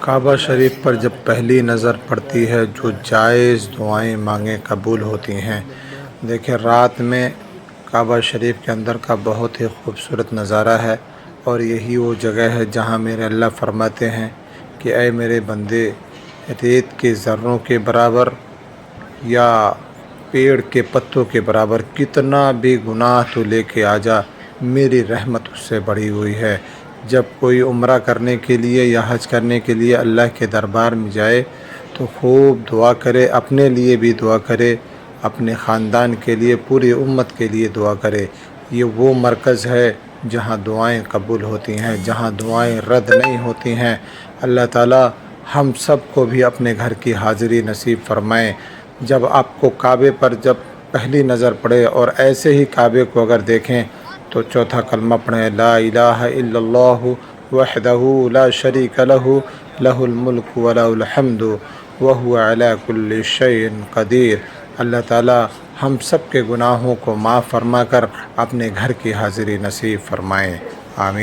کعبہ شریف پر جب پہلی نظر پڑتی ہے جو جائز دعائیں مانگیں قبول ہوتی ہیں۔ دیکھیں، رات میں کعبہ شریف کے اندر کا بہت ہی خوبصورت نظارہ ہے، اور یہی وہ جگہ ہے جہاں میرے اللہ فرماتے ہیں کہ اے میرے بندے، ریت کے ذروں کے برابر یا پیڑ کے پتوں کے برابر کتنا بھی گناہ تو لے کے آ جا، میری رحمت اس سے بڑھی ہوئی ہے۔ جب کوئی عمرہ کرنے کے لیے یا حج کرنے کے لیے اللہ کے دربار میں جائے تو خوب دعا کرے، اپنے لیے بھی دعا کرے، اپنے خاندان کے لیے، پوری امت کے لیے دعا کرے۔ یہ وہ مرکز ہے جہاں دعائیں قبول ہوتی ہیں، جہاں دعائیں رد نہیں ہوتی ہیں۔ اللہ تعالی ہم سب کو بھی اپنے گھر کی حاضری نصیب فرمائیں۔ جب آپ کو کعبے پر جب پہلی نظر پڑے اور ایسے ہی کعبے کو اگر دیکھیں تو چوتھا کلمہ پڑھیں، لا الہ الا اللہ وحدہ لا شریک لہ لہ الملک ولہ الحمد وہو علی کل شیء قدیر۔ اللہ تعالی ہم سب کے گناہوں کو معاف فرما کر اپنے گھر کی حاضری نصیب فرمائیں، آمین۔